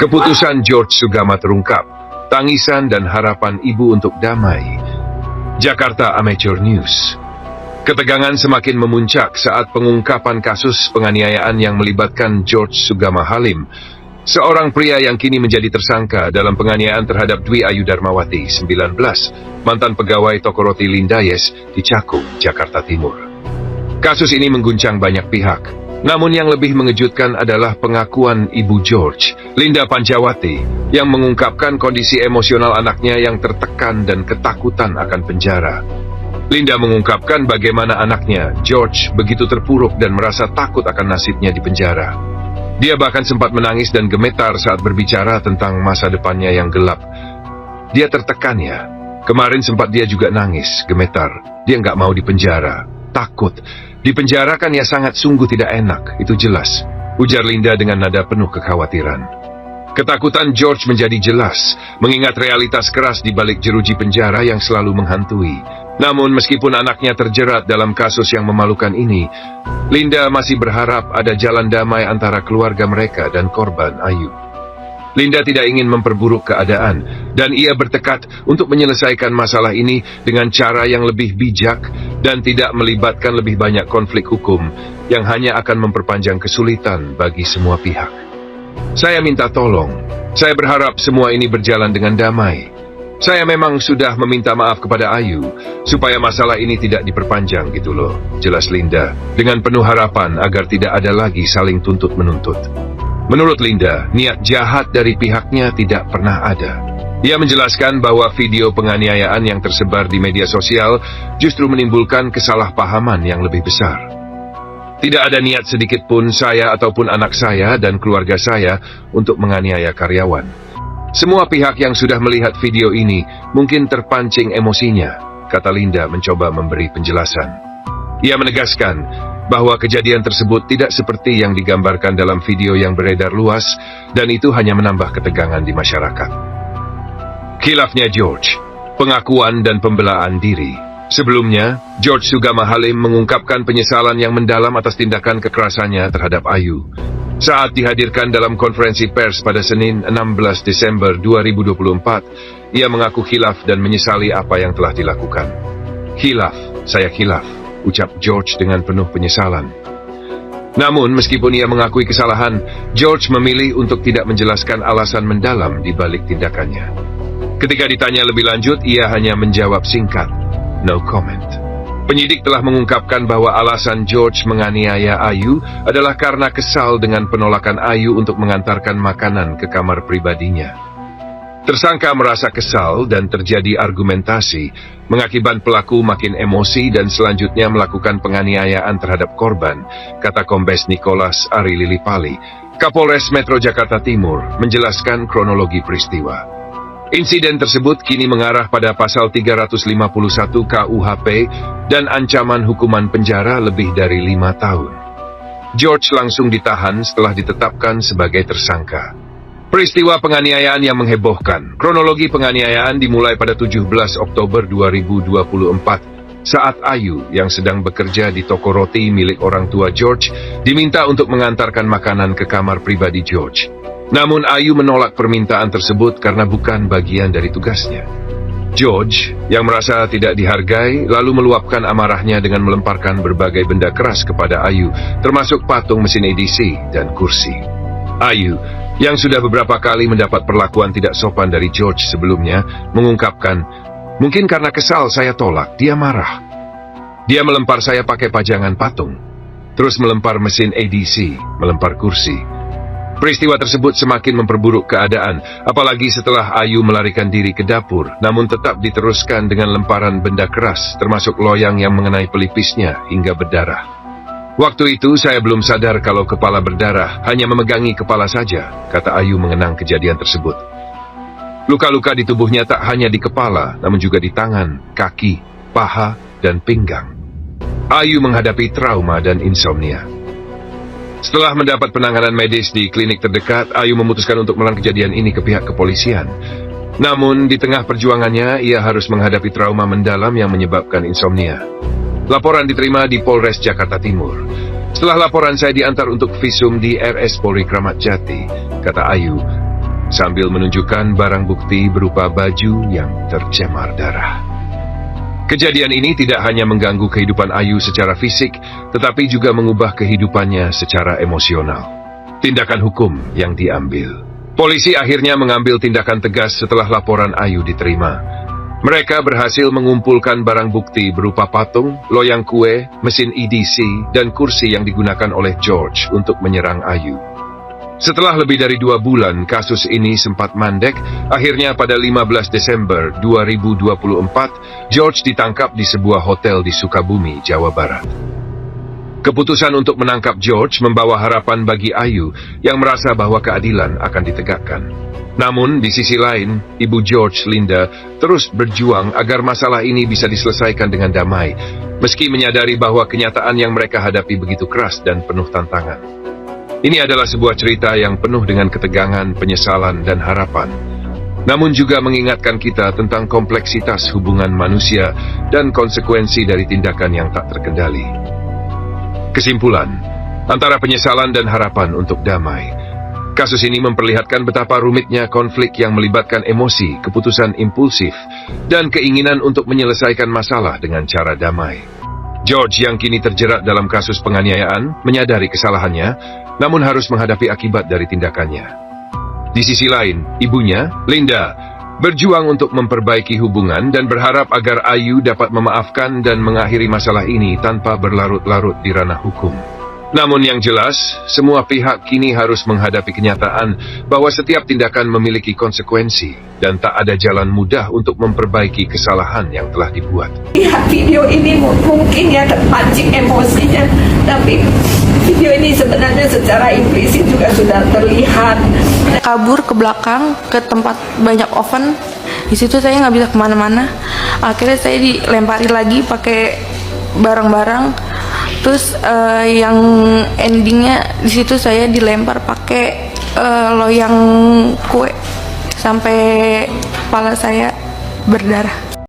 Keputusan George Sugama terungkap, tangisan dan harapan ibu untuk damai. Jakarta Amateur News. Ketegangan semakin memuncak saat pengungkapan kasus penganiayaan yang melibatkan George Sugama Halim, seorang pria yang kini menjadi tersangka dalam penganiayaan terhadap Dwi Ayu Darmawati, 19, mantan pegawai toko roti Lindayes di Cakung, Jakarta Timur. Kasus ini mengguncang banyak pihak. Namun yang lebih mengejutkan adalah pengakuan ibu George, Linda Pancawati, yang mengungkapkan kondisi emosional anaknya yang tertekan dan ketakutan akan penjara. Linda mengungkapkan bagaimana anaknya, George, begitu terpuruk dan merasa takut akan nasibnya di penjara. Dia bahkan sempat menangis dan gemetar saat berbicara tentang masa depannya yang gelap. Dia tertekan ya. Kemarin sempat dia juga nangis, gemetar. Dia nggak mau di penjara, takut. Di penjara kan ya sangat sungguh tidak enak, itu jelas, ujar Linda dengan nada penuh kekhawatiran. Ketakutan George menjadi jelas, mengingat realitas keras di balik jeruji penjara yang selalu menghantui. Namun meskipun anaknya terjerat dalam kasus yang memalukan ini, Linda masih berharap ada jalan damai antara keluarga mereka dan korban Ayu. Linda tidak ingin memperburuk keadaan, dan ia bertekad untuk menyelesaikan masalah ini dengan cara yang lebih bijak dan tidak melibatkan lebih banyak konflik hukum yang hanya akan memperpanjang kesulitan bagi semua pihak. Saya minta tolong. Saya berharap semua ini berjalan dengan damai. Saya memang sudah meminta maaf kepada Ayu, supaya masalah ini tidak diperpanjang gitu loh, jelas Linda, dengan penuh harapan agar tidak ada lagi saling tuntut-menuntut. Menurut Linda, niat jahat dari pihaknya tidak pernah ada. Ia menjelaskan bahwa video penganiayaan yang tersebar di media sosial justru menimbulkan kesalahpahaman yang lebih besar. Tidak ada niat sedikit pun saya ataupun anak saya dan keluarga saya untuk menganiaya karyawan. Semua pihak yang sudah melihat video ini mungkin terpancing emosinya, kata Linda mencoba memberi penjelasan. Ia menegaskan bahwa kejadian tersebut tidak seperti yang digambarkan dalam video yang beredar luas, dan itu hanya menambah ketegangan di masyarakat. Khilafnya George, pengakuan dan pembelaan diri. Sebelumnya, George Sugama Halim mengungkapkan penyesalan yang mendalam atas tindakan kekerasannya terhadap Ayu. Saat dihadirkan dalam konferensi pers pada Senin 16 Desember 2024, ia mengaku khilaf dan menyesali apa yang telah dilakukan. Khilaf, saya khilaf, ucap George dengan penuh penyesalan. Namun, meskipun ia mengakui kesalahan, George memilih untuk tidak menjelaskan alasan mendalam di balik tindakannya. Ketika ditanya lebih lanjut, ia hanya menjawab singkat, no comment. Penyidik telah mengungkapkan bahwa alasan George menganiaya Ayu adalah karena kesal dengan penolakan Ayu untuk mengantarkan makanan ke kamar pribadinya. Tersangka merasa kesal dan terjadi argumentasi, mengakibatkan pelaku makin emosi dan selanjutnya melakukan penganiayaan terhadap korban, kata Kombes Nicholas Ari Lilipali, Kapolres Metro Jakarta Timur, menjelaskan kronologi peristiwa. Insiden tersebut kini mengarah pada pasal 351 KUHP dan ancaman hukuman penjara lebih dari 5 tahun. George langsung ditahan setelah ditetapkan sebagai tersangka. Peristiwa penganiayaan yang menghebohkan. Kronologi penganiayaan dimulai pada 17 Oktober 2024 saat Ayu yang sedang bekerja di toko roti milik orang tua George diminta untuk mengantarkan makanan ke kamar pribadi George. Namun Ayu menolak permintaan tersebut karena bukan bagian dari tugasnya. George, yang merasa tidak dihargai, lalu meluapkan amarahnya dengan melemparkan berbagai benda keras kepada Ayu, termasuk patung mesin edisi dan kursi. Ayu, yang sudah beberapa kali mendapat perlakuan tidak sopan dari George sebelumnya, mengungkapkan, mungkin karena kesal saya tolak, dia marah. Dia melempar saya pakai pajangan patung, terus melempar mesin edisi, melempar kursi. Peristiwa tersebut semakin memperburuk keadaan, apalagi setelah Ayu melarikan diri ke dapur, namun tetap diteruskan dengan lemparan benda keras, termasuk loyang yang mengenai pelipisnya hingga berdarah. Waktu itu saya belum sadar kalau kepala berdarah, hanya memegangi kepala saja, kata Ayu mengenang kejadian tersebut. Luka-luka di tubuhnya tak hanya di kepala, namun juga di tangan, kaki, paha, dan pinggang. Ayu menghadapi trauma dan insomnia. Setelah mendapat penanganan medis di klinik terdekat, Ayu memutuskan untuk melaporkan kejadian ini ke pihak kepolisian. Namun, di tengah perjuangannya, ia harus menghadapi trauma mendalam yang menyebabkan insomnia. Laporan diterima di Polres Jakarta Timur. Setelah laporan saya diantar untuk visum di RS Polri Kramat Jati, kata Ayu. sambil menunjukkan barang bukti berupa baju yang tercemar darah. Kejadian ini tidak hanya mengganggu kehidupan Ayu secara fisik, tetapi juga mengubah kehidupannya secara emosional. Tindakan hukum yang diambil. Polisi akhirnya mengambil tindakan tegas setelah laporan Ayu diterima. Mereka berhasil mengumpulkan barang bukti berupa patung, loyang kue, mesin EDC, dan kursi yang digunakan oleh George untuk menyerang Ayu. Setelah lebih dari 2 bulan kasus ini sempat mandek, akhirnya pada 15 Desember 2024, George ditangkap di sebuah hotel di Sukabumi, Jawa Barat. Keputusan untuk menangkap George membawa harapan bagi Ayu yang merasa bahwa keadilan akan ditegakkan. Namun, di sisi lain, Ibu George, Linda, terus berjuang agar masalah ini bisa diselesaikan dengan damai, meski menyadari bahwa kenyataan yang mereka hadapi begitu keras dan penuh tantangan. Ini adalah sebuah cerita yang penuh dengan ketegangan, penyesalan, dan harapan. Namun juga mengingatkan kita tentang kompleksitas hubungan manusia dan konsekuensi dari tindakan yang tak terkendali. Kesimpulan, antara penyesalan dan harapan untuk damai. Kasus ini memperlihatkan betapa rumitnya konflik yang melibatkan emosi, keputusan impulsif, dan keinginan untuk menyelesaikan masalah dengan cara damai. George yang kini terjerat dalam kasus penganiayaan menyadari kesalahannya, namun harus menghadapi akibat dari tindakannya. Di sisi lain, ibunya, Linda, berjuang untuk memperbaiki hubungan dan berharap agar Ayu dapat memaafkan dan mengakhiri masalah ini tanpa berlarut-larut di ranah hukum. Namun yang jelas, semua pihak kini harus menghadapi kenyataan bahwa setiap tindakan memiliki konsekuensi dan tak ada jalan mudah untuk memperbaiki kesalahan yang telah dibuat. Lihat video ini mungkin ya terpancing emosinya, tapi video ini sebenarnya secara implisit juga sudah terlihat. Kabur ke belakang ke tempat banyak oven, di situ saya nggak bisa kemana-mana. Akhirnya saya dilempari lagi pakai barang-barang. Terus yang endingnya di situ saya dilempar pakai loyang kue sampai kepala saya berdarah.